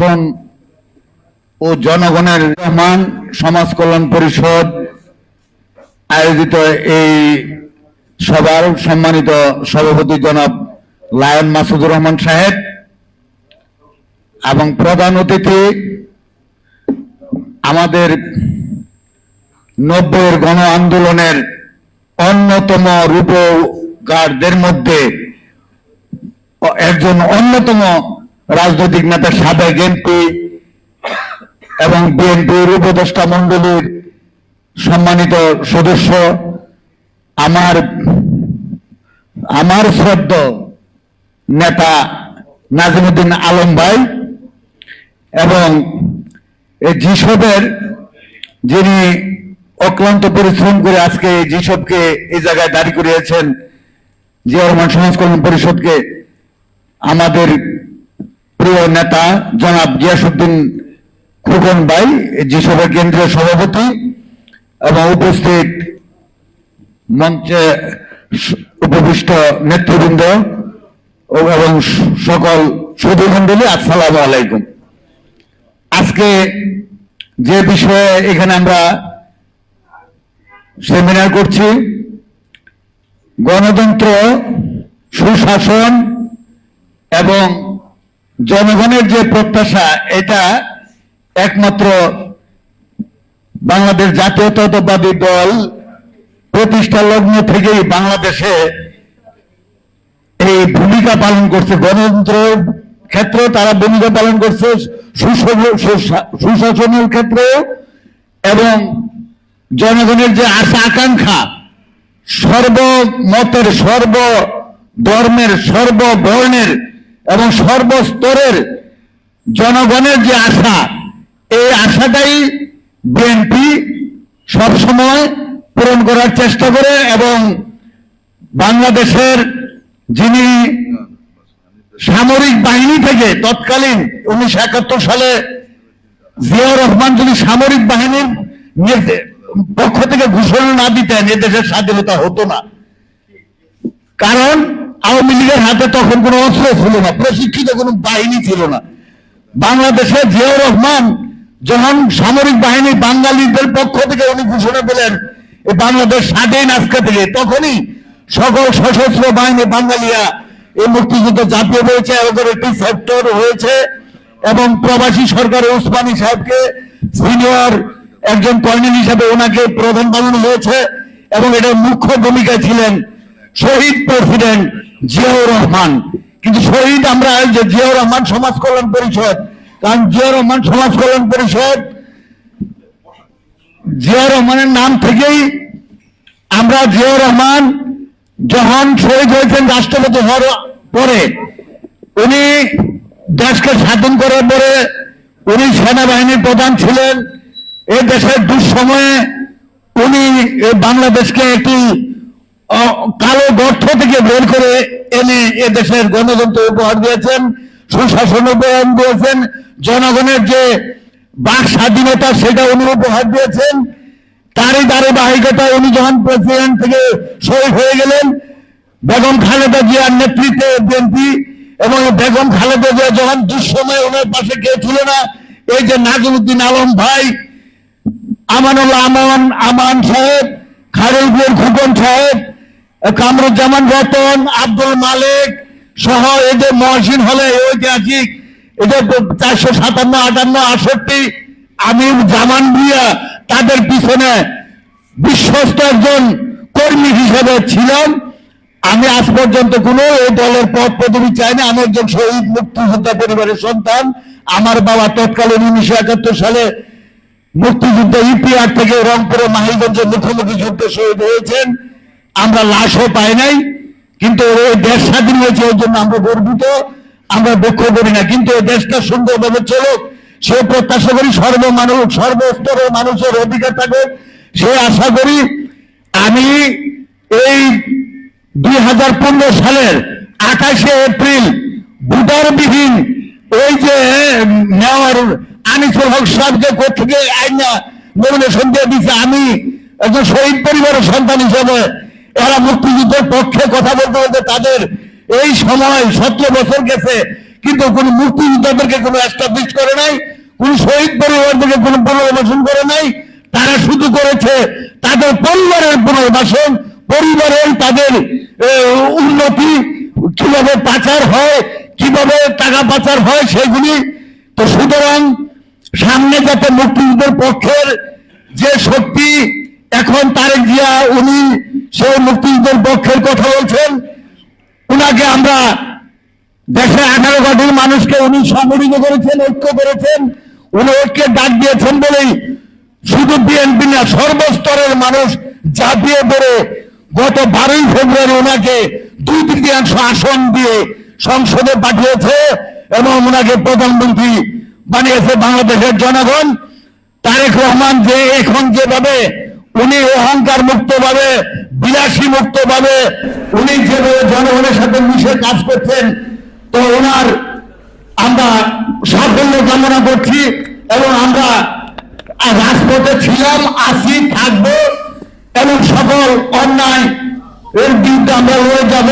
প্রশাসন ও জনগণের রহমান সমাজ কল্যাণ পরিষদ আয়োজিত এই সভার সম্মানিত সভাপতি জনাব লায়ন মাসুদুর রহমান সাহেব এবং প্রধান অতিথি আমাদের 90-এর গণ আন্দোলনের অন্যতম রূপকারদের মধ্যে একজন অন্যতম রাজনৈতিক নেতা, সাবেক এমপি এবং বিএনপির উপদেষ্টা মণ্ডলীর সম্মানিত সদস্য, আমার শ্রদ্ধেয় নেতা নাজিমউদ্দিন আলম ভাই এবং এই জিসবের যিনি অক্লান্ত পরিশ্রম করে আজকে জিসবকে এই জায়গায় দাঁড়ি করিয়েছেন, জিয়া রহমান সমাজ কল্যাণ পরিষদকে, আমাদের প্রিয় নেতা জনাব গিয়াসউদ্দিন খোকন ভাই জিসবের কেন্দ্রীয় সভাপতি এবং উপস্থিত মঞ্চে উপবিষ্ট নেতৃবৃন্দ এবং সকল সুধী মণ্ডলী, আসসালামু আলাইকুম। আজকে যে বিষয়ে এখানে আমরা সেমিনার করছি, গণতন্ত্র, সুশাসন এবং জনগণের যে প্রত্যাশা, এটা একমাত্র বাংলাদেশ জাতীয়তাবাদী দল প্রতিষ্ঠা লগ্ন থেকেই বাংলাদেশে এই ভূমিকা পালন করছে। গণতন্ত্রের ক্ষেত্রে তারা ভূমিকা পালন করছে, সুশাসনের ক্ষেত্রে এবং জনগণের যে আশা আকাঙ্ক্ষা, সর্বমতের, সর্বধর্মের, সর্ববর্ণের এবং সর্বস্তরের জনগণের যে আশা, এই আশাটাই বিএনপি সবসময় পূরণ করার চেষ্টা করে এবং বাংলাদেশের যিনি সামরিক বাহিনী থেকে তৎকালীন 1971 সালে জিয়াউর রহমান যদি সামরিক বাহিনীর পক্ষ থেকে ঘোষণা না দিতেন, এদেশের স্বাধীনতা হতো না। কারণ আওয়ামী লীগের হাতে তখন কোনো অস্ত্র ছিল না, প্রশিক্ষিত কোনো বাহিনী ছিল না। বাংলাদেশে জিয়াউর রহমান যখন সামরিক বাহিনী বাঙালিদের পক্ষ থেকে উনি ঘোষণা দিলেন বাংলাদেশ স্বাধীন আজকে থেকে, তখনই সকল সশস্ত্র বাহিনী বাঙালিরা এই মুক্তিযুদ্ধে ঝাঁপিয়ে পড়েছে, ওদের একটি সেক্টর হয়েছে এবং প্রবাসী সরকার ওসমানী সাহেবকে সিনিয়র একজন কর্নেল হিসাবে ওনাকে প্রধান বানানো হয়েছে এবং এটার মুখ্য ভূমিকায় ছিলেন শহীদ প্রেসিডেন্ট জিয়াউর রহমান। কিন্তু শহীদ আমরা যে জিয়াউর রহমান সমাজ কল্যাণ পরিষদ, কারণ জিয়াউর রহমান সমাজ কল্যাণ পরিষদ জিয়াউর রহমানের নাম থেকেই আমরা, জিয়াউর রহমান যখন শহীদ হয়েছেন রাষ্ট্রপতি হওয়ার পরে, উনি দেশকে স্বাধীন করার পরে উনি সেনাবাহিনীর প্রধান ছিলেন। এই দেশের দুঃসময়ে উনি বাংলাদেশকে একটি কালো গর্ত থেকে বের করে এনে এ দেশের গণতন্ত্র উপহার দিয়েছেন, সুশাসন উপহার দিয়েছেন, জনগণের যে বাক স্বাধীনতা সেটা উনি উপহার দিয়েছেন। তারই ধারাবাহিকতায় উনি যখন প্রেসিডেন্ট থেকে শহীদ হয়ে গেলেন, বেগম খালেদা জিয়ার নেতৃত্বে বিএনপি এবং বেগম খালেদা জিয়া যখন দুঃসময়ে ওনার পাশে কেউ ছিল না, এই যে নাজিমউদ্দিন আলম ভাই, আমানুল্লাহ আমান সাহেব, খায়রুল খোকন সাহেব, কামরুজ্জামান রতন, আব্দুল মালিক সহ এদের মহসিন হলে ঐতিহাসিক এদের 457, 58, 68 আমির জামান ভুঁইয়া তাদের পিছনে বিশ্বস্ত একজন কর্মী হিসেবে ছিলাম। আমি আজ পর্যন্ত কোনো এই দলের পদ পদবি চাই না। আমি একজন শহীদ মুক্তিযোদ্ধা পরিবারের সন্তান। আমার বাবা তৎকালীন 1971 সালে মুক্তিযুদ্ধ ইপিআর থেকে রংপুরে মাহিগঞ্জের মুখোমুখি যুদ্ধে শহীদ হয়েছেন। আমরা লাশও পাই নাই, কিন্তু এই দেশ স্বাধীন হয়েছে, এই জন্য আমরা গর্বিত, আমরা দুঃখ করি না। কিন্তু এই দেশটা সুন্দরভাবে চলুক সে প্রত্যাশা করি, সর্বস্তরের মানুষের অধিকার থাকুক সে আশা করি। আমি এই 2015 সালের 28শে এপ্রিল ভোটারবিহীন ওই যে মেয়র আনিসুল হক সাহেবকে কোথেকে আইনা নমিনেশন দিয়ে দিচ্ছে, আমি একজন শহীদ পরিবারের সন্তান হিসেবে এরা মুক্তিযুদ্ধের পক্ষে কথা বলতে বলতে তাদের এই সময় 17 বছর গেছে, কিন্তু কোন মুক্তিযোদ্ধাদেরকে কোনো এস্টাবলিশ করে নাই, কোন শহীদ পরিবারদেরকে কোনো পুনর্বাসন করে নাই। তারা শুধু করেছে তাদের পরিবারের পুনর্বাসন, পরিবারের তাদের উন্নতি, কিভাবে পাচার হয়, কিভাবে টাকা পাচার হয় সেগুলি। তো সুতরাং সামনে যাতে মুক্তিযুদ্ধের পক্ষের যে শক্তি, এখন তারেক জিয়া উনি সেই মুক্তিযুদ্ধের পক্ষের কথা বলছেন, উনাকে আমরা দেশের 18 কোটির মানুষকে উনি সংগঠিত করেছেন, ঐক্য করেছেন, উনি ঐক্যের ডাক দিয়েছেন বলেই শুধু বিএনপি না, সর্বস্তরের মানুষ ঝাঁপিয়ে পড়ে গত 12ই ফেব্রুয়ারি ওনাকে 2/3 আসন দিয়ে সংসদে পাঠিয়েছে এবং ওনাকে প্রধানমন্ত্রী বানিয়েছে বাংলাদেশের জনগণ। তারেক রহমান যে এখন যেভাবে উনি অহংকার মুক্ত ভাবে, বিলাসী মুক্ত ভাবে উনি যেভাবে জনগণের সাথে মিশে কাজ করছেন, তো ওনার আমরা সাফল্য কামনা করছি এবং আমরা রাজপথে ছিলাম, আছি, থাকবো এবং সকল অন্যায় এর বিরুদ্ধে আমরা লড়ে যাব।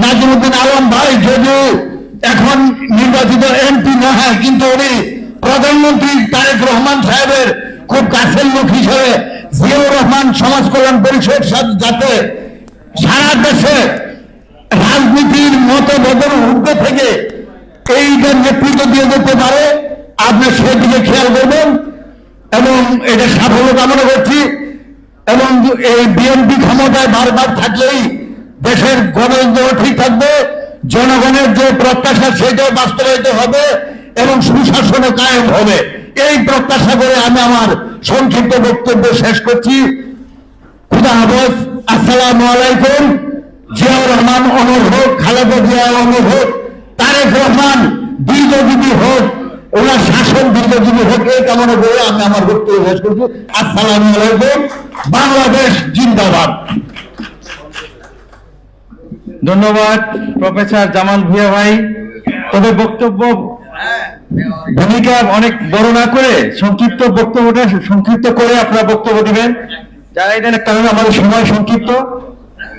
নাজিমুদ্দিন আলম ভাই যদিও এখন নির্বাচিত এমপি না হয়, কিন্তু উনি প্রধানমন্ত্রী তারেক রহমান সাহেবের খুব কাছের লোক হিসেবে জিয়াউর রহমান সমাজ কল্যাণ পরিষদ যাতে সারা দেশে রাজনীতির মতভেদের ঊর্ধ্বে থেকে এইটার নেতৃত্ব দিয়ে যেতে পারে, আপনি সেদিকে খেয়াল করবেন এবং এটা সাফল্য কামনা করছি। এবং এই বিএনপি ক্ষমতায় বারবার থাকলেই দেশের গণতন্ত্র ঠিক থাকবে, জনগণের যে প্রত্যাশা সেটাও বাস্তবায়িত হবে এবং সুশাসনও কায়েম হবে। এই প্রত্যাশা করে আমি আমার সংক্ষিপ্ত বক্তব্য শেষ করছি। খুদা হাফেজ, আসসালামু আলাইকুম। জিয়াউর রহমান অমর হোক, খালেদা জিয়া অমর হোক, তারেক রহমান দীর্ঘজীবী হোক, ওনার শাসন দীর্ঘজীবী হোক, এই কামনা করে আমি আমার বক্তব্য শেষ করছি। আসসালামু আলাইকুম। বাংলাদেশ জিন্দাবাদ। ধন্যবাদ প্রফেসর জামাল ভুঁইয়া ভাই। তবে বক্তব্য ভূমিকা অনেক বড় না করে সংক্ষিপ্ত বক্তব্যটা সংক্ষিপ্ত করে আপনারা বক্তব্য দিবেন, যারা এটা কারণ আমাদের সময় সংক্ষিপ্ত।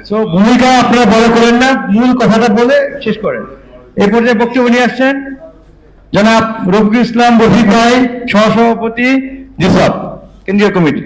তো ভূমিকা আপনারা বড় করেন না, মূল কথাটা বলে শেষ করেন। এই পর্যায়ে বক্তব্য নিয়ে আসছেন জনাব রফিকুল ইসলাম রফিক ভাই, সহসভাপতি জিসাব কেন্দ্রীয় কমিটি।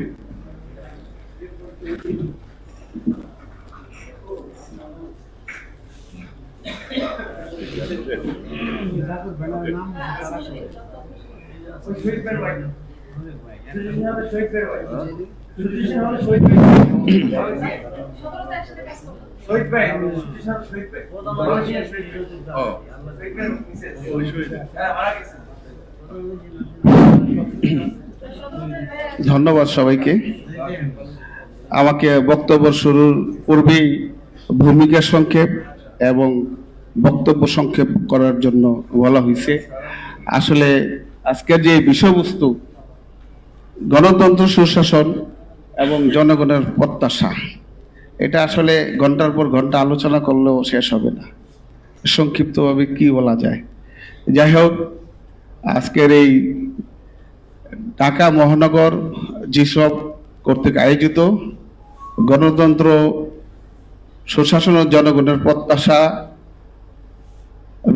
ধন্যবাদ সবাইকে। আমাকে বক্তব্য শুরুর পূর্বেই ভূমিকা সংক্ষেপ এবং বক্তব্য সংক্ষেপ করার জন্য বলা হয়েছে। আসলে আজকের যে বিষয়বস্তু গণতন্ত্র, সুশাসন এবং জনগণের প্রত্যাশা, এটা আসলে ঘন্টার পর ঘন্টা আলোচনা করলেও শেষ হবে না। সংক্ষিপ্তভাবে কি বলা যায়? যাই হোক, আজকের এই ঢাকা মহানগর জিসব কর্তৃক আয়োজিত গণতন্ত্র, সুশাসন ও জনগণের প্রত্যাশা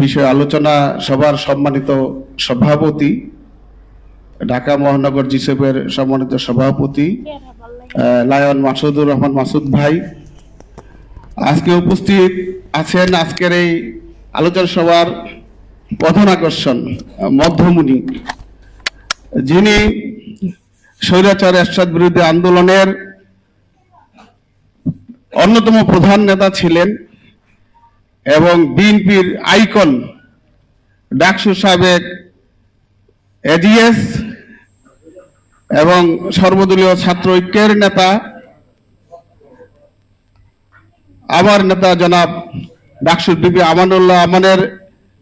বিষয়ে আলোচনা সভার সম্মানিত সভাপতি, ঢাকা মহানগর জিসবের সম্মানিত সভাপতি লায়ন মাসুদুর রহমান মাসুদ ভাই, আজকে উপস্থিত আছেন আজকের এই আলোচনা সভার প্রধান আকর্ষণ মধ্যমণি, যিনি স্বৈরাচার এরশাদ বিরোধী আন্দোলনের অন্যতম প্রধান নেতা ছিলেন এবং বিএনপির আইকন, ডাকসু সাবেক এডিএস এবং সর্বদলীয় ছাত্র ঐক্যের নেতা, আমার নেতা জনাব ডাকসুর বিবি আমানুল্লাহ আমানের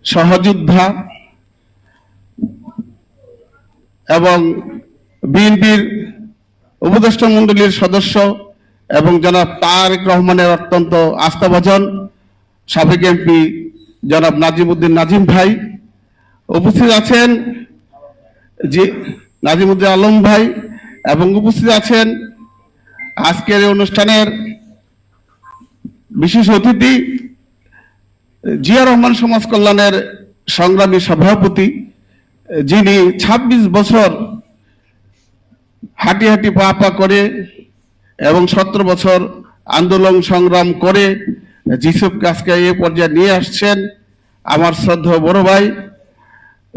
সহযোদ্ধা এবং বিএনপির উপদেষ্টা মণ্ডলীর সদস্য এবং জনাব তারেক রহমানের অত্যন্ত আস্থাভাজন সাবেক এমপি জনাব নাজিমুদ্দিন নাজিম ভাই উপস্থিত আছেন, যে নাজিমুদ্দিন আলম ভাই, এবং উপস্থিত আছেন আজকের এই অনুষ্ঠানের বিশেষ অতিথি জিয়া রহমান সমাজ কল্যাণের সংগ্রামী সভাপতি, যিনি ২৬ বছর হাঁটি হাঁটি পা পা করে এবং ১৭ বছর আন্দোলন সংগ্রাম করে জিসুফকে আজকে এ পর্যায়ে নিয়ে আসছেন, আমার শ্রদ্ধেয় বড় ভাই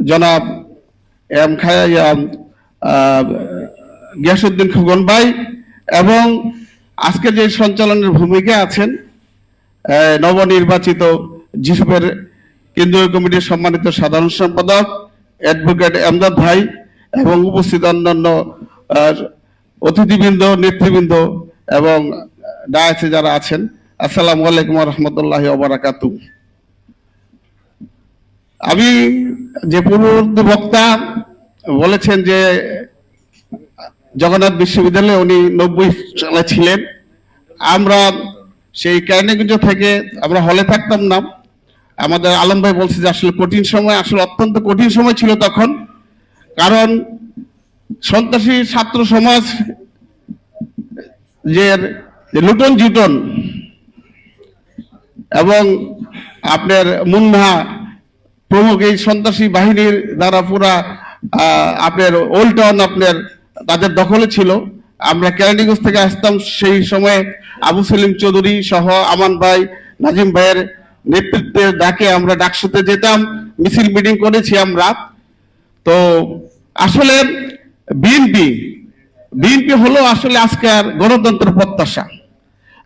জনাব গিয়াসউদ্দিন খোকন ভাই, এবং আজকে যে সঞ্চালনের ভূমিকা আছেন নবনির্বাচিত জিসুফের কেন্দ্রীয় কমিটির সম্মানিত সাধারণ সম্পাদক অ্যাডভোকেট এমদাদ ভাই এবং উপস্থিত অন্যান্য অতিথিবৃন্দ, নেতৃবৃন্দ এবং ডায়াসে যারা আছেন, আসসালামু আলাইকুম ওয়া রাহমাতুল্লাহি ওয়া বারাকাতুহু। আমি যে পূর্ববর্তী বক্তা বলেছেন যে জগন্নাথ বিশ্ববিদ্যালয়ে উনি ৯০ সালে ছিলেন, আমরা সেই ক্যানিগঞ্জ থেকে আমরা হলে থাকতাম না। আমাদের আলম ভাই বলছে যে আসলে কঠিন সময়, আসলে অত্যন্ত কঠিন সময় ছিল তখন, কারণ সন্ত্রাসী ছাত্র সমাজ যে লুটন জিটন এবং আপনার মুন্না প্রমুখ এই সন্ত্রাসী বাহিনীর দ্বারা পুরা আপনার ওল্ড টাউন আপনার তাদের দখলে ছিল। আমরা কেরানীগঞ্জ থেকে আসতাম, সেই সময় আবু সেলিম চৌধুরী সহ আমান ভাই, নাজিম ভাইয়ের নেতৃত্বে ডাকে আমরা ডাকসুতে যেতাম, মিছিল মিটিং করেছি আমরা। তো আসলে বিএনপি হলো আসলে আজকের গণতন্ত্রের প্রত্যাশা।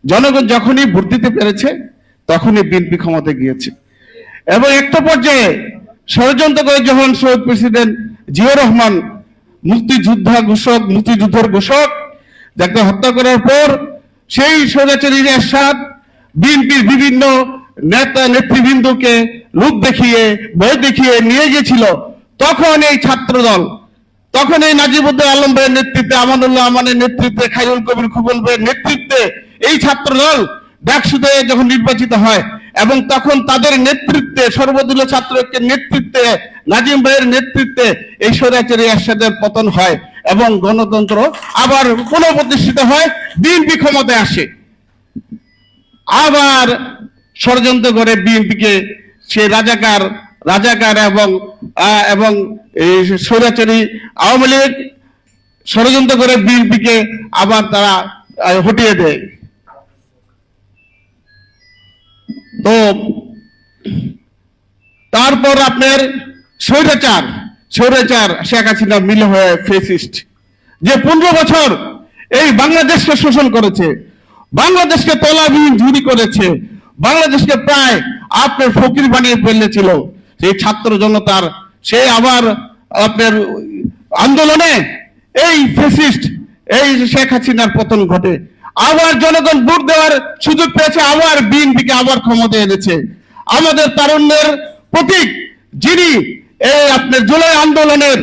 জনগণ যখনই ভোট দিতে পেরেছে তখনই বিএনপি ক্ষমতায় গিয়েছে, এবং একটা পর্যায়ে ষড়যন্ত্র করে যখন শহীদ প্রেসিডেন্ট জিয়াউর রহমান মুক্তিযুদ্ধের ঘোষক যাকে হত্যা করার পর সেই স্বৈরাচারী এরশাদ বিএনপির বিভিন্ন নেতা নেতৃবৃন্দকে লোক দেখিয়ে ভয় দেখিয়ে নিয়ে গিয়েছিল, তখন এই ছাত্রদল, তখন এই নাজিবউদ্দিন আলম ভাইয়ের নেতৃত্বে, আমানুল্লাহ আমানের নেতৃত্বে, খায়রুল কবির খোকন ভাইয়ের নেতৃত্বে এই ছাত্রদল ডাকসুতে যখন নির্বাচিত হয়, এবং তখন তাদের নেতৃত্বে সর্বদলীয় ছাত্র ঐক্যের নেতৃত্বে নাজিম ভাইয়ের নেতৃত্বে এই স্বৈরাচারী এরশাদের পতন হয় এবং গণতন্ত্র আবার পুনঃপ্রতিষ্ঠিত হয়, বিএনপি ক্ষমতায় আসে। আবার ষড়যন্ত্র করে বিএনপিকে সে রাজাকার এবং এই স্বৈরাচারী আওয়ামী লীগ ষড়যন্ত্র করে বিএনপিকে আবার তারা হটিয়ে দেয়। তো তারপর আপনার স্বৈরাচার শেখ হাসিনা মিলে হয়ে ফেসিস্ট, যে 15 বছর এই বাংলাদেশকে শোষণ করেছে, বাংলাদেশকে তলাবিহীন ঝুরি করেছে, বাংলাদেশকে প্রায় আপনার ফকির বানিয়ে ফেলেছিল সেই ছাত্র জনতার, সে আবার আপনার আন্দোলনে এই ফেসিস্ট এই শেখ হাসিনার পতন ঘটে, আবার জনগণ ভোট দেওয়ার সুযোগ পেয়েছে, আবার বিএনপিকে আবার ক্ষমতায় এনেছে। আমাদের তারুণ্যের প্রতীক যিনি এই আপনার জুলাই আন্দোলনের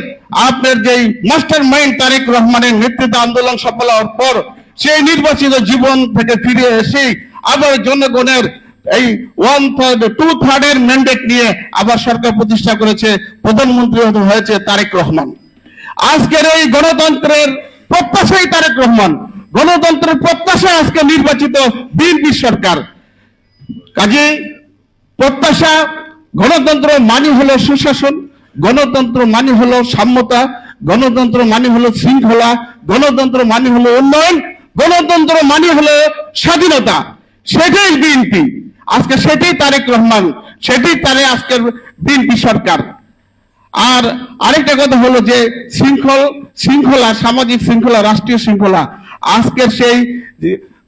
আপনার যেই মাস্টার মাইন্ড তারেক রহমানের নেতৃত্বে আন্দোলন সফল হওয়ার পর সেই নির্বাচিত জীবন থেকে ফিরে এসে আবার জনগণের এই 1/2 ম্যান্ডেট নিয়ে আবার সরকার প্রতিষ্ঠা করেছে, প্রধানমন্ত্রী হয়েছে তারেক রহমান। আজকের এই গণতন্ত্রের প্রত্যাশাই তারেক রহমান, গণতন্ত্রের প্রত্যাশা আজকে নির্বাচিত বিএনপি সরকার। কাজে প্রত্যাশা, গণতন্ত্র মানে হলো সুশাসন, গণতন্ত্র মানে হলো সাম্যতা, গণতন্ত্র মানে হলো শৃঙ্খলা, গণতন্ত্র মানে হলো উন্নয়ন, গণতন্ত্র মানে হলো স্বাধীনতা। সেটাই বিএনপি আজকে, সেটাই তারেক রহমান, সেটাই আজকের বিএনপি সরকার। আর আরেকটা কথা হলো যে শৃঙ্খলা, সামাজিক শৃঙ্খলা, রাষ্ট্রীয় শৃঙ্খলা, আজকের সেই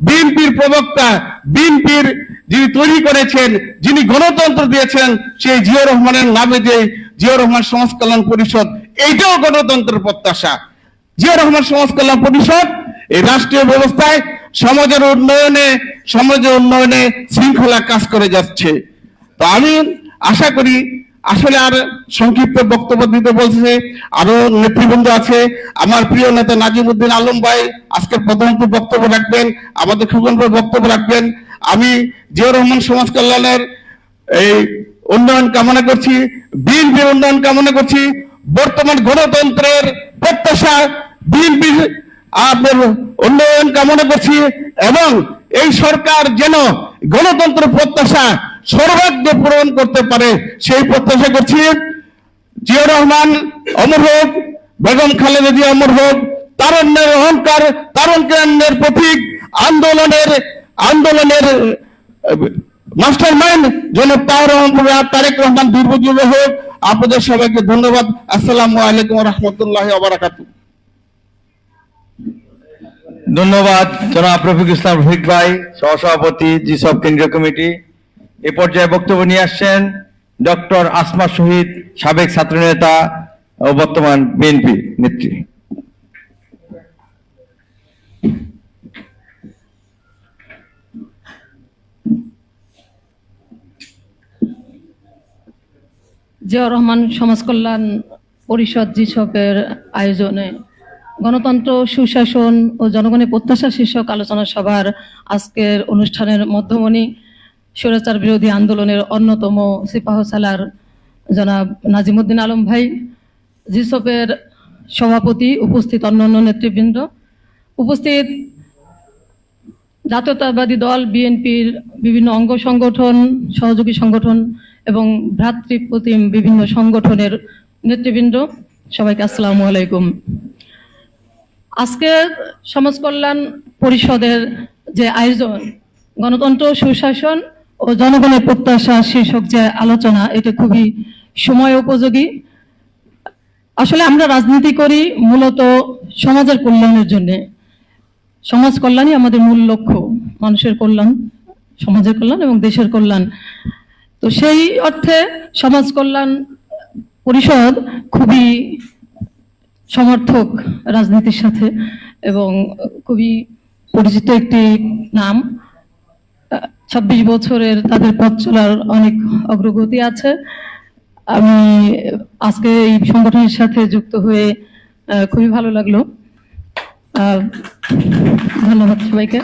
বিএনপির প্রবক্তা, বিএনপির যিনি তৈরি করেছেন, যিনি গণতন্ত্র দিয়েছেন, সেই জিয়াউর রহমানের নামে যে জিয়াউর রহমান সমাজ কল্যাণ পরিষদ, এইটাও গণতন্ত্রের প্রত্যাশা। জিয়াউর রহমান সমাজ কল্যাণ পরিষদ এই রাষ্ট্রীয় ব্যবস্থায় সমাজের উন্নয়নে শৃঙ্খলা কাজ করে যাচ্ছে। তো আমি আশা করি, আসলে আর সংক্ষিপ্ত বক্তব্য দিতে বলছে, আরো নেতৃবৃন্দ আছে, আমার প্রিয় নেতা নাজিমউদ্দিন আলম ভাই আজকের প্রধানত বক্তব্য রাখবেন, আমাদের খোকন ভাই বক্তব্য রাখবেন। আমি জিয়াউর রহমান সমাজ কল্যাণের এই উন্নয়ন কামনা করছি, বিএনপির উন্নয়ন কামনা করছি। বর্তমান গণতন্ত্রের প্রত্যাশা বিএনপির উন্নয়ন কামনা করছি, এবং এই সরকার যেন গণতন্ত্রের প্রত্যাশা সৌভাগ্য পূরণ করতে পারে সেই প্রত্যাশা করছি। জিয়াউর রহমান অমর হোক, বেগম খালেদা জিয়া অমর হোক, তারুণ্যের অহংকার, তারুণ কেন্দ্রের প্রতীক, আন্দোলনের মাস্টার মাইন্ড জনাব তারেক রহমান দীর্ঘজীবী হোক। আপনাদের সবাইকে ধন্যবাদ। আসসালামু আলাইকুম ওয়া রাহমাতুল্লাহি ওয়া বারাকাতুহু। ধন্যবাদ জনাব রফিক ইসলাম রফিক ভাই, সহসভাপতি জিসব কেন্দ্রীয় কমিটি। এ পর্যায়ে বক্তব্য নিয়ে আসছেন ডক্টর আসমা শহীদ, সাবেক ছাত্রনেতা ও বর্তমান বিএনপি নেত্রী। জিয়াউর রহমান সমাজ কল্যাণ পরিষদ জিসপের আয়োজনে গণতন্ত্র, সুশাসন ও জনগণের প্রত্যাশা শীর্ষক আলোচনা সভার আজকের অনুষ্ঠানের মধ্যমণি স্বৈরাচার বিরোধী আন্দোলনের অন্যতম সিপাহসালার জনাব নাজিমুদ্দিন আলম ভাই, জিসপের সভাপতি, উপস্থিত অন্যান্য নেতৃবৃন্দ, উপস্থিত জাতীয়তাবাদী দল বিএনপির বিভিন্ন অঙ্গ সংগঠন, সহযোগী সংগঠন এবং ভ্রাতৃপ্রতিম বিভিন্ন সংগঠনের নেতৃবৃন্দ, সবাইকে আসসালামু আলাইকুম। আজকে সমাজ কল্যাণ পরিষদের যে আয়োজন, গণতন্ত্র, সুশাসন ও জনগণের প্রত্যাশা শীর্ষক যে আলোচনা, এটা খুবই সময় উপযোগী। আসলে আমরা রাজনীতি করি মূলত সমাজের কল্যাণের জন্য। সমাজ কল্যাণই আমাদের মূল লক্ষ্য, মানুষের কল্যাণ, সমাজের কল্যাণ এবং দেশের কল্যাণ। তো সেই অর্থে সমাজ কল্যাণ পরিষদ খুবই সমর্থক রাজনীতির সাথে এবং খুবই পরিচিত একটি নাম। 26 বছরের তাদের পথ চলার অনেক অগ্রগতি আছে। আমি আজকে এই সংগঠনের সাথে যুক্ত হয়ে খুবই ভালো লাগলো। ধন্যবাদ সবাইকে।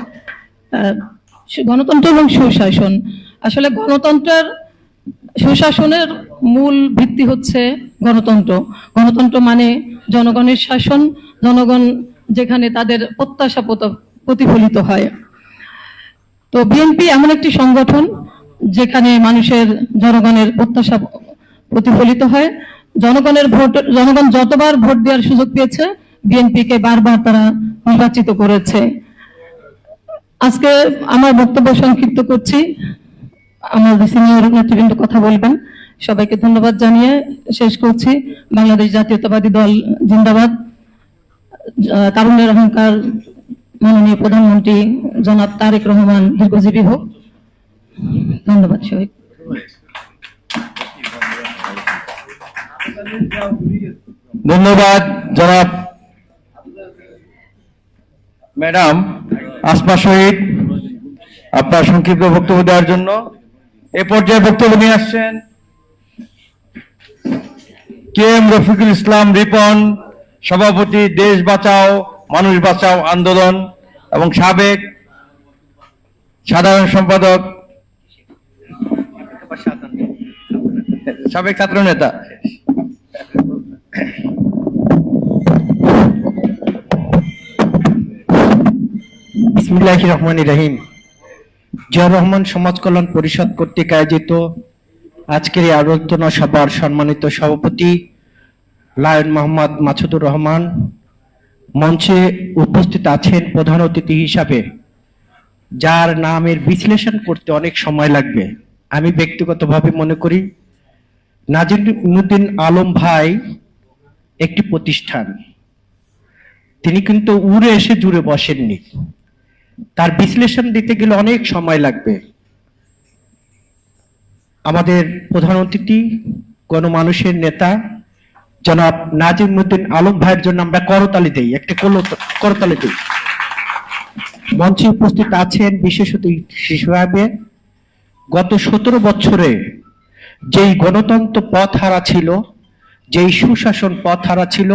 গণতন্ত্র এবং সুশাসন, আসলে গণতন্ত্রের, সুশাসনের মূল ভিত্তি হচ্ছে গণতন্ত্র। গণতন্ত্র মানে জনগণের শাসন, জনগণ যেখানে তাদের প্রত্যাশা প্রতিফলিত হয়। তো বিএনপি এমন একটি সংগঠন যেখানে মানুষের, জনগণের প্রত্যাশা প্রতিফলিত হয়। জনগণ যতবার ভোট দেওয়ার সুযোগ পেয়েছে, বিএনপিকে বারবার তারা নির্বাচিত করেছে। আজকে আমার বক্তব্য সংক্ষিপ্ত করছি, আমার সিনিয়র নেতৃবৃন্দ কথা বলবেন। সবাইকে ধন্যবাদ জানিয়ে শেষ করছি। বাংলাদেশ জাতীয়তাবাদী দল জিন্দাবাদ। তারুণ্যের অহংকার মাননীয় প্রধানমন্ত্রী জনাব তারেক রহমান দীর্ঘজীবী হোক। ধন্যবাদ সবাই। ধন্যবাদ জনাব ম্যাডাম আসমা শহীদ, আপনার সংক্ষিপ্ত বক্তব্য দেওয়ার জন্য। এ পর্যায়ে বক্তব্য নিয়ে আসছেন কে এম রফিকুল ইসলাম রিপন, সভাপতি দেশ বাঁচাও মানুষ বাঁচাও আন্দোলন এবং সাবেক সাধারণ সম্পাদক, সাবেক ছাত্র নেতা। বিসমিল্লাহির রহমানির রহিম। জিয়াউর রহমান সমাজ কল্যাণ পরিষদ কর্তৃক আয়োজিত আজকের এই আলোচনা সভার সম্মানিত সভাপতি লায়ন মোহাম্মদ মাসুদুর রহমান, মঞ্চে উপস্থিত আছেন প্রধান অতিথি হিসাবে, যার নামের বিশ্লেষণ করতে অনেক সময় লাগবে। আমি ব্যক্তিগতভাবে মনে করি নাজিমুদ্দিন আলম ভাই একটি প্রতিষ্ঠান, তিনি কিন্তু উড়ে এসে জুড়ে বসেননি। তার বিশ্লেষণ দিতে গেলে অনেক সময় লাগবে। আমাদের প্রধান অতিথি, গণমানুষের নেতা জনাব নাজিমুদ্দিন আলম ভাইয়ের জন্য আমরা করতালি দেই, একটা করতালি দেই। মঞ্চে উপস্থিত আছেন বিশেষ অতিথি হিসেবে গত 17 বছরে যেই গণতন্ত্র পথ হারা ছিল, যেই সুশাসন পথ হারা ছিল,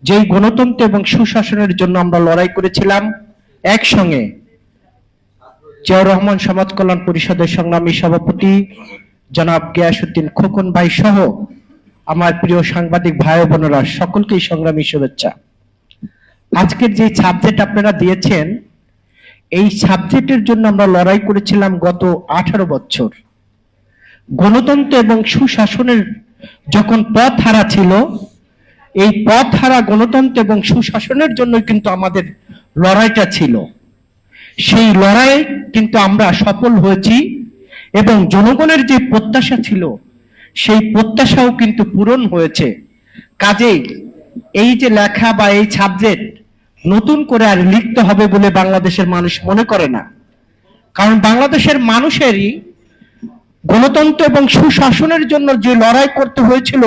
যেই গণতন্ত্র এবং সুশাসনের জন্য আমরা লড়াই করেছিলাম একসঙ্গে, জিয়াউর রহমান সমাজ কল্যাণ পরিষদের সংগ্রামী সভাপতি জনাব গিয়াসউদ্দিন খোকন ভাই সহ আমার প্রিয় সাংবাদিক ভাই বোনেরা, সকলকেই সংগ্রামী শুভেচ্ছা। আজকের যে সাবজেক্ট আপনারা দিয়েছেন, এই সাবজেক্টের জন্য আমরা লড়াই করেছিলাম গত 18 বছর। গণতন্ত্র এবং সুশাসনের যখন পথ হারা ছিল, এই পথ হারা গণতন্ত্র এবং সুশাসনের জন্য কিন্তু আমাদের লড়াইটা ছিল। সেই লড়াই কিন্তু আমরা সফল হয়েছি এবং জনগণের যে প্রত্যাশা ছিল সেই প্রত্যাশাও কিন্তু পূরণ হয়েছে। কাজেই এই যে লেখা বা এই সাবজেক্ট নতুন করে আর লিখতে হবে বলে বাংলাদেশের মানুষ মনে করে না। কারণ বাংলাদেশের মানুষেরই গণতন্ত্র এবং সুশাসনের জন্য যে লড়াই করতে হয়েছিল,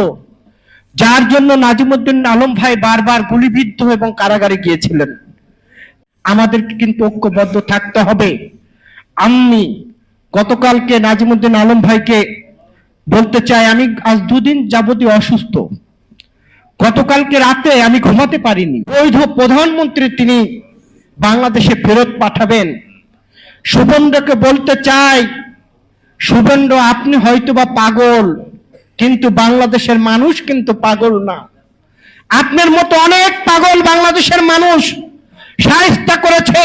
যার জন্য নাজিমুদ্দিন আলম ভাই বারবার গুলিবিদ্ধ এবং কারাগারে গিয়েছিলেন, আমাদেরকে কিন্তু ঐক্যবদ্ধ থাকতে হবে। আমি গতকালকে নাজিমুদ্দিন আলম ভাইকে বলতে চাই, আমি আজ 2 দিন যাবতীয় অসুস্থ। গতকালকে রাতে আমি ঘুমাতে পারিনি। বৈধ প্রধানমন্ত্রী তিনি বাংলাদেশে ফেরত পাঠাবেন। শুভেন্দুকে বলতে চাই, শুভেন্দু আপনি হয়তোবা পাগল, কিন্তু বাংলাদেশের মানুষ কিন্তু পাগল না। আপনার মতো অনেক পাগল বাংলাদেশের মানুষ শায়েস্তা করেছে।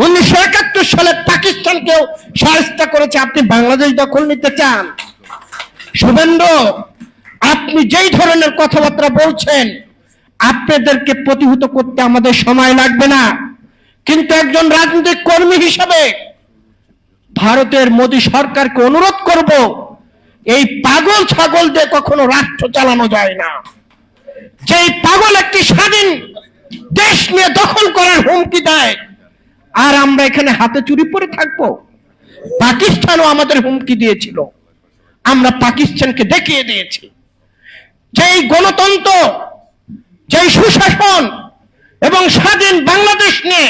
1971 সালে পাকিস্তানকেও শায়েস্তা করেছে। আপনি বাংলাদেশ দখল নিতে চান? শুভেন্দু, আপনি যেই ধরনের কথাবার্তা বলছেন, আপনাদেরকে প্রতিহত করতে আমাদের সময় লাগবে না। কিন্তু একজন রাজনৈতিক কর্মী হিসাবে ভারতের মোদী সরকারকে অনুরোধ করব, এই পাগল ছাগল দিয়ে কখনো রাষ্ট্র চালানো যায় না। যেই পাগল একটি স্বাধীন দেশ নিয়ে দখল করার হুমকি দেয়, আর আমরা এখানে হাতে চুরি পরে থাকবো? পাকিস্তানও আমাদের হুমকি দিয়েছিল, আমরা পাকিস্তানকে দেখিয়ে দিয়েছি। যেই গণতন্ত্র, যেই সুশাসন এবং স্বাধীন বাংলাদেশ নিয়ে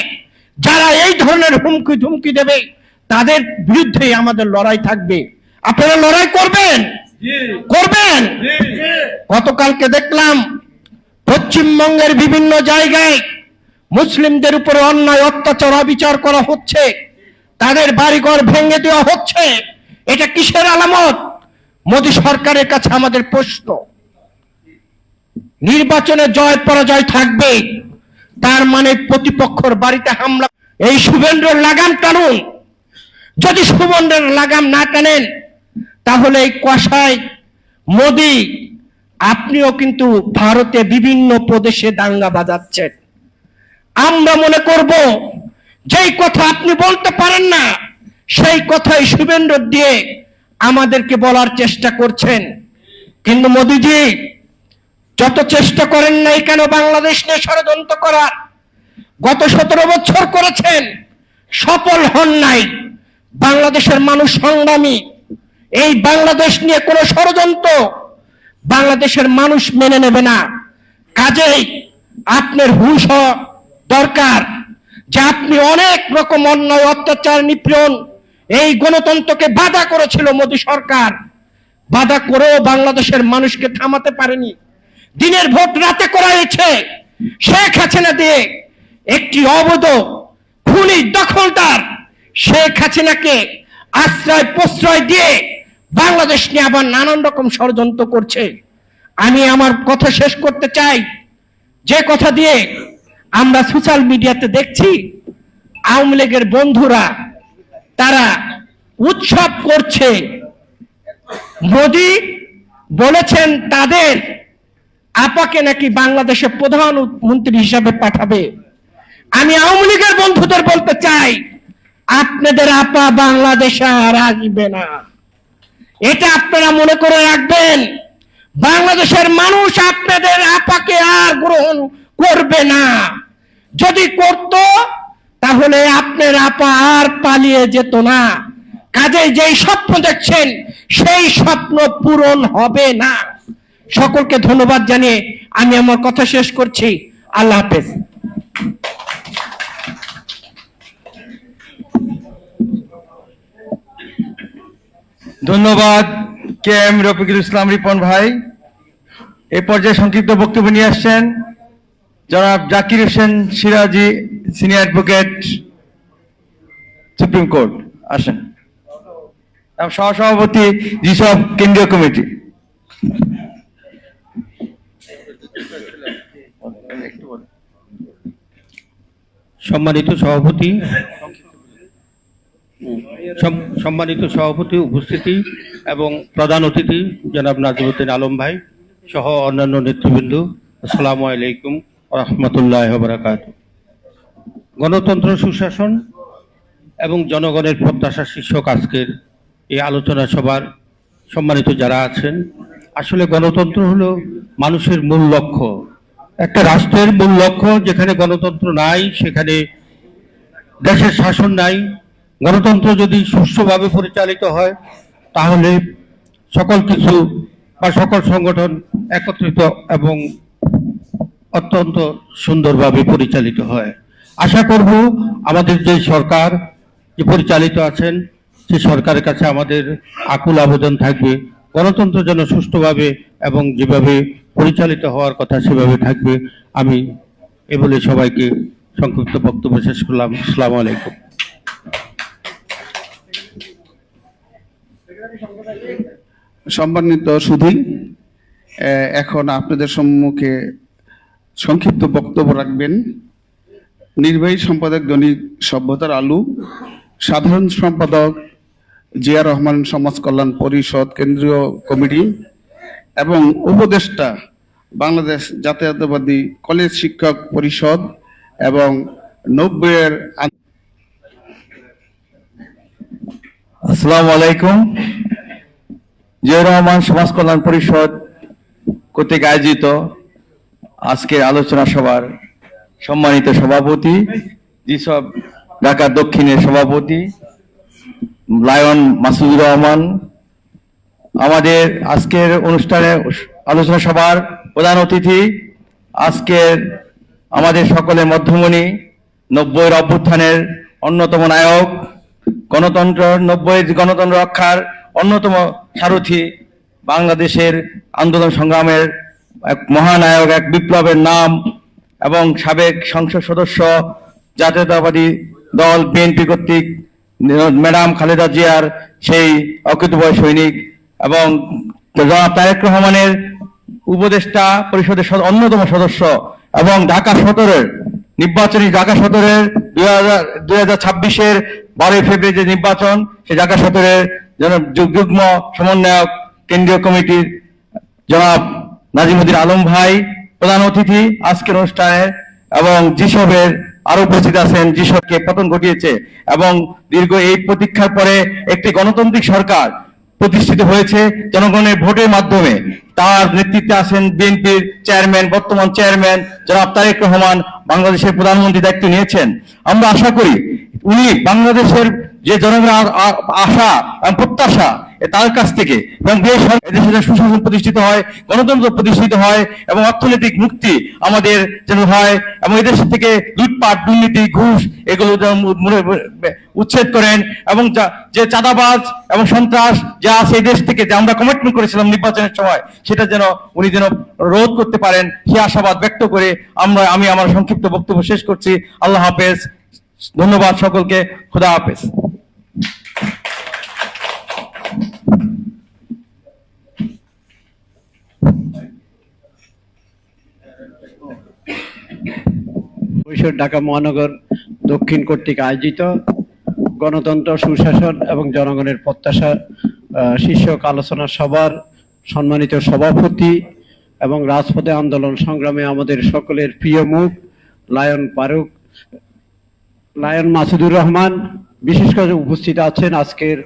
যারা এই ধরনের হুমকি ধুমকি দেবে, তাদের বিরুদ্ধেই আমাদের লড়াই থাকবে। আপনারা লড়াই করবেন? করবেন? গতকালকে দেখলাম পশ্চিমবঙ্গের বিভিন্ন জায়গায় মুসলিমদের উপরে অন্যায় অত্যাচার অবিচার করা হচ্ছে, তাদের বাড়িঘর ভেঙে দেওয়া হচ্ছে। এটা কিসের আলামত? মোদী সরকারের কাছে আমাদের প্রশ্ন। নির্বাচনে জয় পরাজয় থাকবে, তার মানে প্রতিপক্ষের বাড়িতে হামলা। এই শুভেন্দুর লাগাম টানুন। যদি শুভেন্দুর লাগাম না টানেন, তাহলে এই কসাই মোদী আপনিও কিন্তু ভারতে বিভিন্ন প্রদেশে দাঙ্গা বাজাচ্ছেন। আমরা মনে করব যেই কথা আপনি বলতে পারেন না, সেই কথাই শুভেন্দু দিয়ে আমাদেরকে বলার চেষ্টা করছেন। কিন্তু মোদীজি যত চেষ্টা করেন নাই কেন বাংলাদেশ নিয়ে ষড়যন্ত্র করার, গত 17 বছর করেছেন, সফল হন নাই। বাংলাদেশের মানুষ সংগ্রামী। এই বাংলাদেশ নিয়ে কোনো ষড়যন্ত্র বাংলাদেশের মানুষ মেনে নেবে না। কাজেই আপনার হুঁশ দরকার যে আপনি অনেক রকম অন্যায় অত্যাচার নিপীড়ন এই গণতন্ত্রকে বাধা করেছিল মোদী সরকার, বাধা করেও বাংলাদেশের মানুষকে থামাতে পারেনি। দিনের ভোট রাতে করা হয়েছে। শেখ হাসিনা দিয়ে একটি অবৈধ খুনি দখলদার শেখ হাসিনাকে আশ্রয় প্রশ্রয় দিয়ে বাংলাদেশ নিয়ে আবার নানান রকম ষড়যন্ত্র করছে। আমি আমার কথা শেষ করতে চাই, যে কথা দিয়ে আমরা সোশ্যাল মিডিয়াতে দেখছি আওয়ামী লীগের বন্ধুরা তারা উৎসব করছে। মোদী বলেছেন তাদের আপাকে নাকি বাংলাদেশে প্রধানমন্ত্রী হিসাবে পাঠাবে। আমি আওয়ামী লীগের বন্ধুদের বলতে চাই, আপনাদের আপা বাংলাদেশে আর আসবে না। এটা আপনারা মনে করে রাখবেন। বাংলাদেশের মানুষ আপনাদের আপাকে আর গ্রহণ করবে না। যদি করত তাহলে আপনার আপা আর পালিয়ে যেত না। কাজে যেই স্বপ্ন দেখছেন সেই স্বপ্ন পূরণ হবে না। সকলকে ধন্যবাদ জানিয়ে আমি আমার কথা শেষ করছি। আল্লাহ হাফেজ। ধন্যবাদ কে এম রফিকুল ইসলাম রিপন ভাই। এই পর্যায়ে সংক্ষিপ্ত বক্তব্য নিয়ে আসছেন জনাব জাকির হোসেন সিরাজি, সিনিয়র অ্যাডভোকেট, সুপ্রিম কোর্ট। আসেন। সহসভাপতি জিসব কেন্দ্রীয় কমিটি। সম্মানিত সভাপতি, সম্মানিত সভাপতি উপস্থিতি এবং প্রধান অতিথি জনাব নাজিমুদ্দিন আলম ভাই সহ অন্যান্য নেতৃবৃন্দ, আসসালামু আলাইকুম ওয়া রাহমাতুল্লাহি ওয়া বারাকাতুহু। গণতন্ত্র, সুশাসন এবং জনগণের প্রত্যাশা শীর্ষক আজকের এই আলোচনা সভার সম্মানিত যারা আছেন, আসলে গণতন্ত্র হলো মানুষের মূল লক্ষ্য, একটা রাষ্ট্রের মূল লক্ষ্য। যেখানে গণতন্ত্র নাই সেখানে দেশের শাসন নাই। গণতন্ত্র যদি সুষ্ঠুভাবে পরিচালিত হয় তাহলে সকল কিছু বা সকল সংগঠন একত্রিত এবং অত্যন্ত সুন্দরভাবে পরিচালিত হয়। আশা করব আমাদের যে সরকার যে পরিচালিত আছেন সেই সরকারের কাছে আমাদের আকুল আবেদন থাকবে গণতন্ত্র যেন সুষ্ঠুভাবে এবং যেভাবে পরিচালিত হওয়ার কথা সেভাবে থাকবে। আমি এ বলে সবাইকে সংক্ষিপ্ত বক্তব্য শেষ করলাম। আসসালামু আলাইকুম। সম্মানিত সুধী, এখন আপনাদের সম্মুখে সংক্ষিপ্ত বক্তব্য রাখবেন নির্বাহী সম্পাদক দৈনিক সভ্যতার আলু, সাধারণ সম্পাদক জিয়া রহমান সমাজ কল্যাণ পরিষদ কেন্দ্রীয় কমিটি এবং উপদেষ্টা বাংলাদেশ জাতীয়তাবাদী কলেজ শিক্ষক পরিষদ এবং 90-এর। আসসালামু আলাইকুম। জিয়া রহমান সমাজ কল্যাণ পরিষদ কর্তৃক আয়োজিত আজকের আলোচনা সভার সম্মানিত সভাপতি, যেসব ঢাকা দক্ষিণের সভাপতি লায়ন মাসুদুর রহমান, আমাদের আজকের অনুষ্ঠানে আলোচনা সভার প্রধান অতিথি, আজকের আমাদের সকলের মধ্যমণি, 90-এর অভ্যুত্থানের অন্যতম নায়ক, গণতন্ত্র রক্ষার অন্যতম সারথি, বাংলাদেশের আন্দোলন সংগ্রামের এক মহানায়ক, এক বিপ্লবের নাম এবং সাবেক সংসদ সদস্য, জাতীয়তাবাদী দল বিএনপি কর্তৃক ম্যাডাম খালেদা জিয়ার সেই অকৃতবয় সৈনিক এবং জনাব তারেক রহমানের উপদেষ্টা পরিষদের অন্যতম সদস্য এবং ঢাকা 17-এর নির্বাচনী, ঢাকা 17-এর 2026-এর 12 ফেব্রুয়ারি যে নির্বাচন, সেই ঢাকা 17-এর যুগ্ম সমন্বয়ক কেন্দ্রীয় কমিটির জনাব নাজিমুদ্দিন আলম ভাই প্রধান অতিথি আজকের অনুষ্ঠানে, এবং জিসবের আরো উপস্থিত আছেন। জিসবকে পতন ঘটিয়েছে এবং দীর্ঘ এই প্রতীক্ষার পরে একটি গণতান্ত্রিক সরকার প্রতিষ্ঠিত হয়েছে জনগণের ভোটের মাধ্যমে। তার নেতৃত্বে আছেন বিএনপির চেয়ারম্যান, বর্তমান চেয়ারম্যান জনাব তারেক রহমান, বাংলাদেশের প্রধানমন্ত্রী দায়িত্ব নিয়েছেন। আমরা আশা করি উনি বাংলাদেশের যে জনগণের আশা এবং প্রত্যাশা তার কাছ থেকে এবং দেশে সুশাসন প্রতিষ্ঠিত হয়, গণতন্ত্র প্রতিষ্ঠিত হয় এবং অর্থনৈতিক মুক্তি আমাদের যেন হয় এবং এদেশ থেকে লুটপাট, দুর্নীতি, ঘুষ এগুলো উচ্ছেদ করেন এবং যে চাঁদাবাজ এবং সন্ত্রাস যা আছে এই দেশ থেকে, যে আমরা কমিটমেন্ট করেছিলাম নির্বাচনের সময়, সেটা যেন উনি যেন রোধ করতে পারেন সে আশাবাদ ব্যক্ত করে আমি আমার সংক্ষিপ্ত বক্তব্য শেষ করছি। আল্লাহ হাফেজ, ধন্যবাদ সকলকে, খোদা হাফেজ। পরিষদ ঢাকা মহানগর দক্ষিণ কর্তৃক আয়োজিত গণতন্ত্র, সুশাসন এবং জনগণের প্রত্যাশা শীর্ষক আলোচনা সভার সম্মানিত সভাপতি এবং রাজপথে আন্দোলন সংগ্রামে আমাদের সকলের প্রিয় মুখ লায়ন মাসুদুর রহমান বিশেষ করে উপস্থিত আছেন আজকের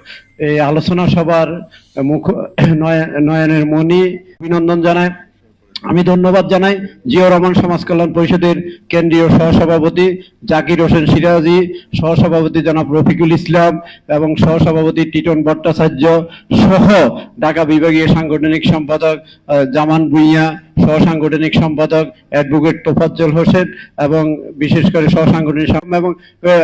এই আলোচনা সভার নয়নের মণি, অভিনন্দন জানাই। আমি ধন্যবাদ জানাই জিয়া রহমান সমাজ কল্যাণ পরিষদের কেন্দ্রীয় সহসভাপতি জাকির হোসেন সিরাজি, সহসভাপতি জনাব রফিকুল ইসলাম এবং সহসভাপতি টিটন ভট্টাচার্য সহ ঢাকা বিভাগীয় সাংগঠনিক সম্পাদক জামান ভুঁইয়া, সহসাংগঠনিক সম্পাদক অ্যাডভোকেট তোফাজ্জল হোসেন এবং বিশেষ করে সহসাংগঠনিক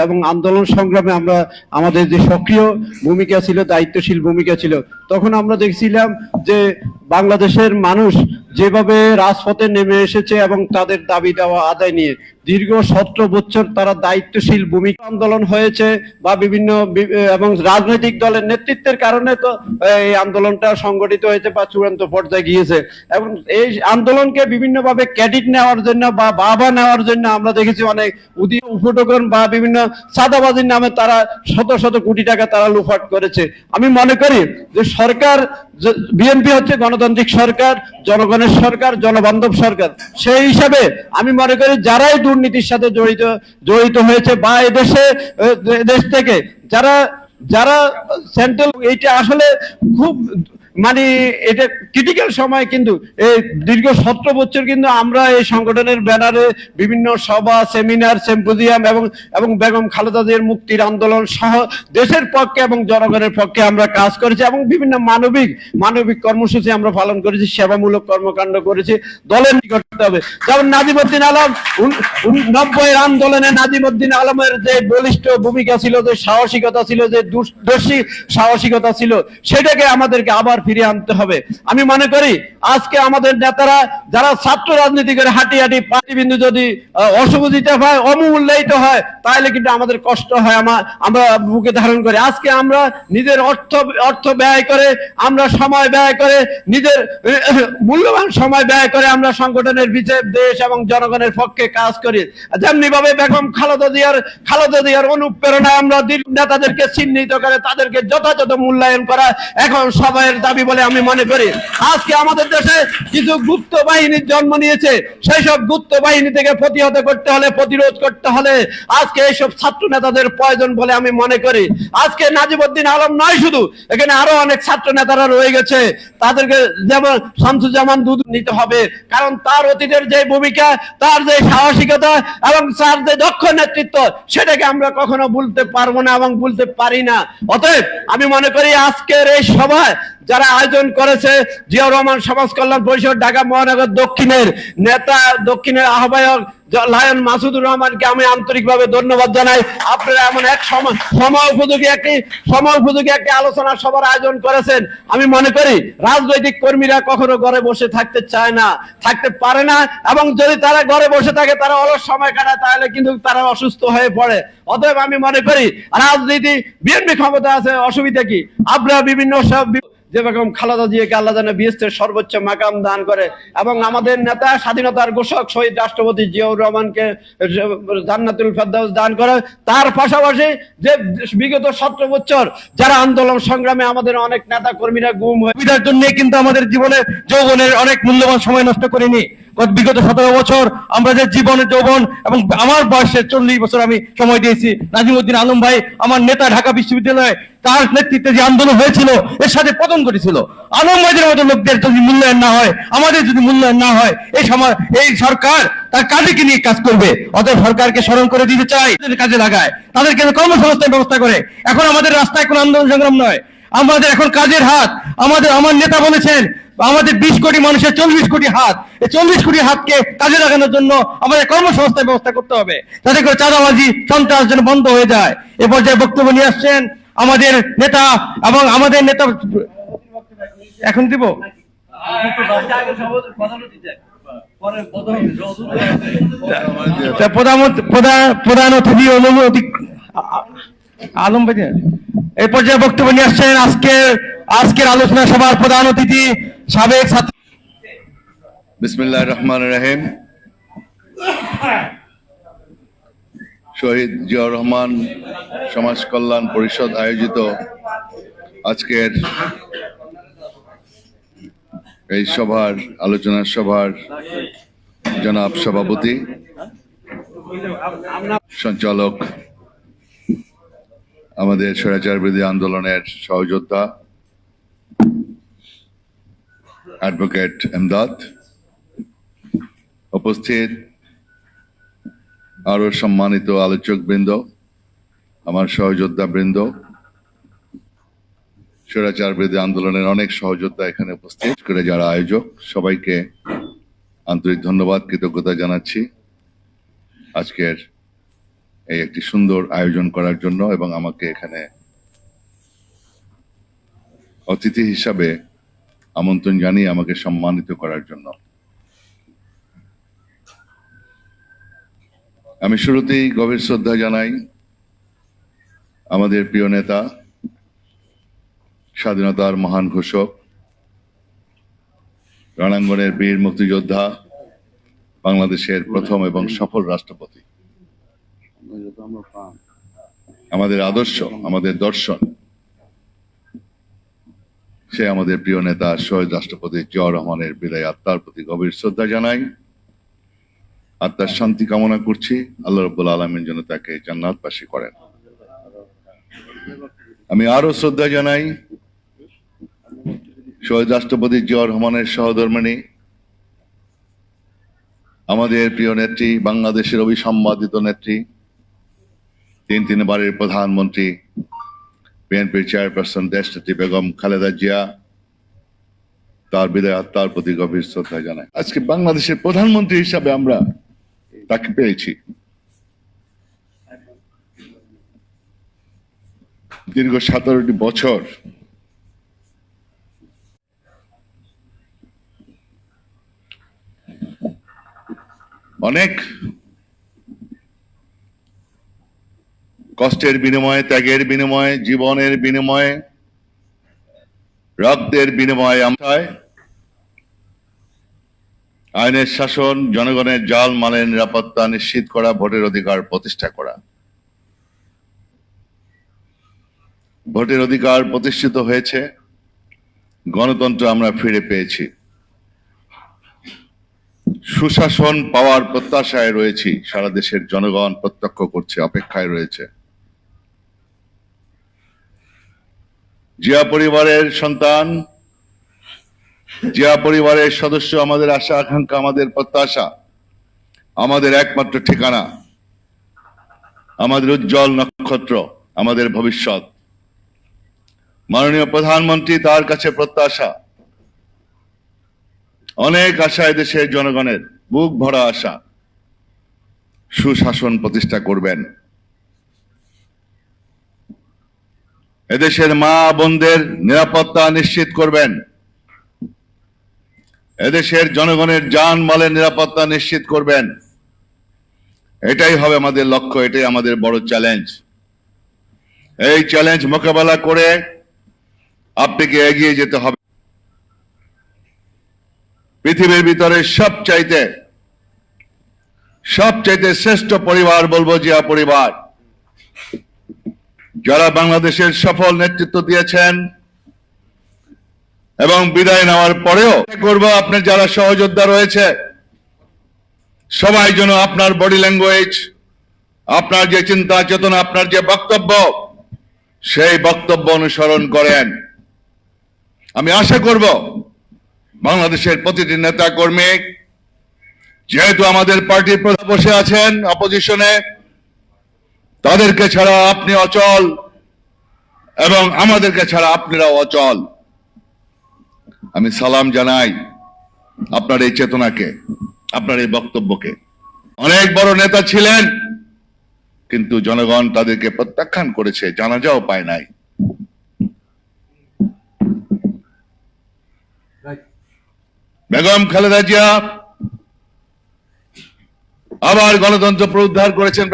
এবং আন্দোলন সংগ্রামে আমরা আমাদের যে সক্রিয় ভূমিকা ছিল, দায়িত্বশীল ভূমিকা ছিল, তখন আমরা দেখছিলাম যে বাংলাদেশের মানুষ যেভাবে রাজপথে নেমে এসেছে এবং তাদের দাবি দেওয়া আদায় নিয়ে দীর্ঘ 17 বছর তারা দায়িত্বশীল ভূমিকা আন্দোলন হয়েছে বা বিভিন্ন এবং রাজনৈতিক দলের নেতৃত্বের কারণে তো এই আন্দোলনটা সংগঠিত হয়েছে বা চূড়ান্ত পর্যায়ে গিয়েছে এবং এই আন্দোলনকে বিভিন্নভাবে ক্রেডিট নেওয়ার জন্য বা বাবা নেওয়ার জন্য আমরা দেখেছি অনেক উপটোকন বা বিভিন্ন চাঁদাবাজির নামে তারা শত শত কোটি টাকা তারা লুফাট করেছে। আমি মনে করি যে সরকার, বিএনপি হচ্ছে গণতান্ত্রিক সরকার, জনগণের সরকার, জনবান্ধব সরকার। সেই হিসাবে আমি মনে করি যারাই দুর্নীতির সাথে জড়িত হয়েছে বা দেশ থেকে যারা সেন্ট্রাল, এইটা আসলে খুব মানে এটা ক্রিটিক্যাল সময়, কিন্তু এই দীর্ঘ 17 বছর কিন্তু আমরা এই সংগঠনের ব্যানারে বিভিন্ন সভা, সেমিনার, সিম্পোজিয়াম এবং বেগম খালেদা জিয়ার মুক্তির আন্দোলন সহ দেশের পক্ষে এবং জনগণের পক্ষে আমরা কাজ করেছি এবং বিভিন্ন মানবিক কর্মসূচি আমরা পালন করেছি, সেবামূলক কর্মকাণ্ড করেছি। দলের নিকট হবে, যেমন নাজিমউদ্দিন আলম 90-এর আন্দোলনে নাজিমউদ্দিন আলমের যে বলিষ্ঠ ভূমিকা ছিল, যে সাহসিকতা ছিল, যে দূরদর্শী সাহসিকতা ছিল, সেটাকে আমাদেরকে আবার ফিরিয়ে আনতে হবে। আমি মনে করি আজকে আমাদের নেতারা যারা ছাত্র রাজনীতি করে হাঁটি পার্টিবিন্দু যদি অশুভজিত হয়, অমূল্যায়িত হয়, তাহলে কিন্তু আমাদের কষ্ট হয়, আমরা বুকে ধারণ করি। আজকে আমরা নিজের অর্থ ব্যয় করে, আমরা সময় ব্যয় করে, নিজের মূল্যবান সময় ব্যয় করে আমরা সংগঠনের বিচার, দেশ এবং জনগণের পক্ষে কাজ করি। যেমনি ভাবে বেগম খালেদা জিয়ার অনুপ্রেরণায় আমরা নেতাদেরকে চিহ্নিত করে তাদেরকে যথাযথ মূল্যায়ন করা এখন সবাইয়ের দাবি বলে আমি মনে করি। আজকে আমাদের দেশে কিছু গুপ্ত বাহিনীর জন্ম নিয়েছে, সেই সব গুপ্ত বাহিনী থেকে প্রতিরোধ করতে হলে আজকে এইসব ছাত্র নেতাদের প্রয়োজন বলে আমি মনে করি। আজকে নাজিমউদ্দিন আলম নয় শুধু, এখানে আরো অনেক ছাত্র নেতারা রয়ে গেছে, তাদেরকে যেমন শামসুজ্জামান দুধ নিতে হবে, কারণ তার অতীতের যে ভূমিকা, তার যে সাহসিকতা এবং তার যে দক্ষ নেতৃত্ব, সেটাকে আমরা কখনো ভুলতে পারবো না এবং ভুলতে পারি না। অতএব আমি মনে করি আজকের এই সভায় যারা আয়োজন করেছে, জিয়াউর রহমান সমাজ কল্যাণ পরিষদ ঢাকা মহানগর দক্ষিণের নেতা, দক্ষিণের আহ্বায়ক লায়ন মাসুদুর রহমানকে আমি আন্তরিকভাবে ধন্যবাদ জানাই। আপনারা এমন এক সময় উপযোগী একটি আলোচনা সভার আয়োজন করেছেন। আমি মনে করি রাজনৈতিক কর্মীরা কখনো ঘরে বসে থাকতে চায় না, থাকতে পারে না, এবং যদি তারা ঘরে বসে থাকে, তারা অলস সময় কাটায়, তাহলে কিন্তু তারা অসুস্থ হয়ে পড়ে। অতএব আমি মনে করি রাজনীতি, বিএনপি ক্ষমতা আছে, অসুবিধা কি? আপনারা বিভিন্ন সব যে বেগম খালেদা জিয়াকে আল্লাহ যেন বিএসটির সর্বোচ্চ মাকাম দান করে এবং আমাদের নেতা, স্বাধীনতার ঘোষক শহীদ রাষ্ট্রপতি জিয়াউর রহমানকে জান্নাতুল ফেরদাউস দান করে। তার পাশাপাশি যে বিগত 17 বছর যারা আন্দোলন সংগ্রামে আমাদের অনেক নেতা কর্মীরা গুম হয়ে, সুবিধার জন্য কিন্তু আমাদের যৌবনের অনেক মূল্যবান সময় নষ্ট করিনি। বিগত 17 বছর আমরা যে জীবনের যৌবন, এবং আমার বয়সে 40 বছর আমি সময় দিয়েছি। নাজিমউদ্দিন আলম ভাই আমার নেতা, ঢাকা বিশ্ববিদ্যালয়ে তার নেতৃত্বে যে আন্দোলন হয়েছিল, এর সাথে পতন করেছিল। আলম ভাইদের মতো লোকদের যদি মূল্যায়ন না হয়, আমাদের যদি মূল্যায়ন না হয়, এই সরকার তার কাজে নিয়ে কাজ করবে। অতএব সরকারকে স্মরণ করে দিতে চাই, কাজে লাগায়, তাদেরকে কর্মসংস্থানের ব্যবস্থা করে। এখন আমাদের রাস্তায় কোনো আন্দোলন সংগ্রাম নয়, আমাদের এখন কাজের হাত। আমার নেতা বলেছেন আমাদের 20 কোটি মানুষের 40 কোটি হাত, এই 40 কোটি হাতকে কাজে লাগানোর জন্য আমাদের কর্মসংস্থানের ব্যবস্থা করতে হবে, যাতে করে চাঁদাবাজি, সন্ত্রাস যেন বন্ধ হয়ে যায়। এ পর্যায়ে বক্তব্য নিয়ে আসছেন আমাদের নেতা, এবং আমাদের নেতা এখন দিব প্রধান অতিথি আলম ভাই। এই পর্যায়ে বক্তব্য নিয়ে আসছেন আজকের আলোচনা সভার প্রধান অতিথি, সাবেক ছাত্র। বিসমিল্লাহির রহমানির রহিম। শহীদ জিয়াউর রহমান সমাজ কল্যাণ পরিষদ আয়োজিত আজকের এই আলোচনা সভার জনাব সভাপতি, সঞ্চালক, আমাদের স্বৈরাচার বিরোধী আন্দোলনের সহযোদ্ধা অ্যাডভোকেট এমদাদ, উপস্থিত আরো সম্মানিত আলোচক বৃন্দ, আমার সহযোদ্ধা বৃন্দ, স্বৈরাচার বিরোধী আন্দোলনের অনেক সহযোদ্ধা এখানে উপস্থিত করে যারা আয়োজক, সবাইকে আন্তরিক ধন্যবাদ, কৃতজ্ঞতা জানাচ্ছি আজকের এই একটি সুন্দর আয়োজন করার জন্য এবং আমাকে এখানে অতিথি হিসাবে আমন্ত্রণ জানিয়ে আমাকে সম্মানিত করার জন্য। আমি শুরুতেই গভীর শ্রদ্ধা জানাই আমাদের প্রিয় নেতা, স্বাধীনতার মহান ঘোষক রণাঙ্গনের বীর মুক্তিযোদ্ধা, বাংলাদেশের প্রথম এবং সফল রাষ্ট্রপতি, আমাদের আদর্শ, আমাদের দর্শন, সে আমাদের প্রিয় নেতা শহীদ রাষ্ট্রপতি জিয়াউর রহমানের বিদায় আত্মার প্রতি গভীর শ্রদ্ধা জানাই। আত্মার শান্তি কামনা করছি। আল্লাহ রাব্বুল আলামিন যেন তাকে জান্নাতবাসী করেন। আমি আরো শ্রদ্ধা জানাই শহীদ রাষ্ট্রপতি জিয়াউর রহমানের সহধর্মিণী, আমাদের প্রিয় নেত্রী, বাংলাদেশের অবিসম্বাদিত নেত্রী, তিনবারের প্রধানমন্ত্রী, বিএনপির চেয়ারপারসন দেশনেত্রী বেগম খালেদা জিয়া, তার বিদায় আত্মার প্রতি গভীর শ্রদ্ধা জানাই। আজকে বাংলাদেশের প্রধানমন্ত্রী হিসাবে আমরা তাকে পেয়েছি। দীর্ঘ 17টি বছর অনেক কষ্টের বিনিময়ে, ত্যাগের বিনিময়ে, জীবনের বিনিময়ে, রক্তের বিনিময়ে আমরা আইনের শাসন, জনগণের জাল মালের নিরাপত্তা নিশ্চিত করা, ভোটের অধিকার প্রতিষ্ঠা করা। ভোটের অধিকার প্রতিষ্ঠিত হয়েছে, গণতন্ত্র আমরা ফিরে পেয়েছি, সুশাসন পাওয়ার প্রত্যাশায় রয়েছি। সারা দেশের জনগণ প্রত্যক্ষ করছে, অপেক্ষায় রয়েছে। জিয়া পরিবারের সন্তান, জিয়া পরিবারের সদস্য, আমাদের আশা আকাঙ্ক্ষা, আমাদের প্রত্যাশা, আমাদের একমাত্র ঠিকানা, আমাদের উজ্জ্বল নক্ষত্র, আমাদের ভবিষ্যৎ। মাননীয় প্রধানমন্ত্রী, তার কাছে প্রত্যাশা, অনেক আশা দেশের জনগণের, বুক ভরা আশা। সুশাসন প্রতিষ্ঠা করবেন, এদেশের মা বোনদের নিরাপত্তা নিশ্চিত করবেন, এদেশের জনগণের জান মালের নিরাপত্তা নিশ্চিত করবেন। এটাই হবে আমাদের লক্ষ্য, এটাই আমাদের বড় চ্যালেঞ্জ। এই চ্যালেঞ্জ মোকাবেলা করে আপনাকে এগিয়ে যেতে হবে। পৃথিবীর ভিতরে সবচাইতে শ্রেষ্ঠ পরিবার বলবো জিয়া পরিবার, যারা বাংলাদেশের সফল নেতৃত্ব দিয়েছেন এবং বিদায় নেওয়ার পরেও করব আপনার যারা সহযোদ্ধা রয়েছে সবাই যেন আপনার বডি ল্যাঙ্গুয়েজ, আপনার যে চিন্তা চেতনা, আপনার যে বক্তব্য, সেই বক্তব্য অনুসরণ করেন। আমি আশা করব বাংলাদেশের প্রতিটি নেতা কর্মী, যেহেতু আমাদের পার্টির প্রধান বসে আছেন অপোজিশনে, তাদেরকে ছাড়া আপনি অচল এবং আমাদেরকে ছাড়া আপনারাও অচল। আমি সালাম জানাই আপনার এই চেতনাকে, আপনার এই বক্তব্যকে। অনেক বড় নেতা ছিলেন, কিন্তু জনগণ তাদেরকে প্রত্যাখ্যান করেছে, জানাজাও পায় নাই। বেগম খালেদা জিয়া আবার গণতন্ত্র পুনরুদ্ধার করেছেন।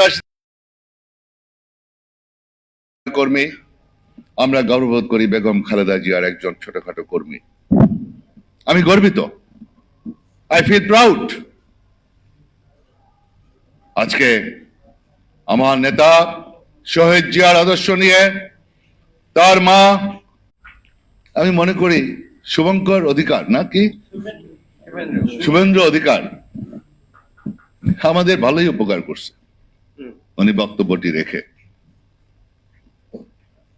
কর্মী, আমরা গর্ববোধ করি বেগম খালেদা জিয়ার একজন ছোটখাটো কর্মী। আমি গর্বিত, আই ফিল প্রাউড। আজকে আমার নেতা শহীদ জিয়ার আদর্শ নিয়ে তার মা, আমি মনে করি শুভঙ্কর অধিকার নাকি শুভেন্দ্র অধিকার, আমাদের ভালোই উপকার করছে উনি বক্তব্যটি রেখে,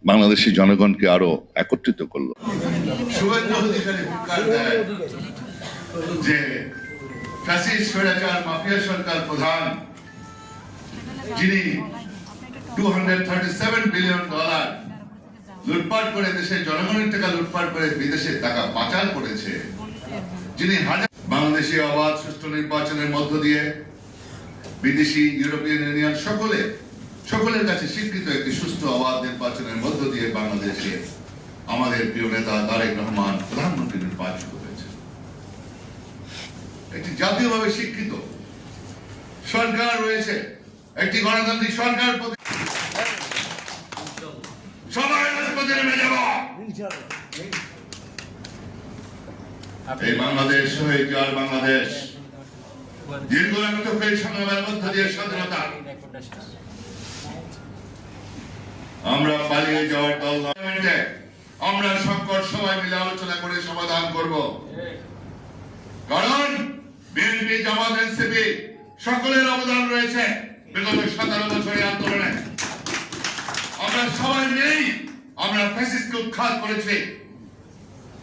বাংলাদেশের জনগণকে আরো একত্রিত করলো। শুভেন্দ্র অধিকারী হুঙ্কার দেয় যে ফ্যাসিস্ট স্বৈরাচার মাফিয়া সরকার প্রধান, যিনি $237 বিলিয়ন লুটপাট করে দেশের জনগণের টাকা লুটপাট করে বিদেশে টাকা পাচার করেছে, যিনি বাংলাদেশে অবাধ সুষ্ঠু নির্বাচনের মধ্য দিয়ে বিদেশি, ইউরোপিয়ান ইউনিয়ন সকলের কাছে স্বীকৃত একটি সুষ্ঠু অবাধ নির্বাচনের মধ্য দিয়ে বাংলাদেশে আমাদের প্রিয় নেতা তারেক রহমান প্রধানমন্ত্রী নির্বাচিত হয়েছে। একটি জাতীয়ভাবে স্বীকৃত সরকার রয়েছে, একটি গণতান্ত্রিক সরকার। সবাই রাজপথে নেমে যাব। এই বাংলাদেশ হয়ে যাওয়ার বাংলাদেশ দীর্ঘ রক্তক্ষয়ী সংগ্রামের মধ্য দিয়ে স্বাধীনতা আমরা পালিয়ে যাওয়ার দল নয়। আমরা সংকট সবাই মিলে আলোচনা করে সমাধান করব, কারণ বিএনপি, জামাত, এনসিপি সকলের অবদান রয়েছে বিগত 17 বছরের আন্দোলনে। আমরা সবাই মিলেই আমরা ফ্যাসিস্টকে উৎখাত করেছি।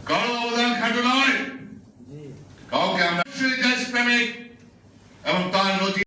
কারো অবদান খাটো নয়, কাউকে আমরা দেশপ্রেমিক এবং তার নথি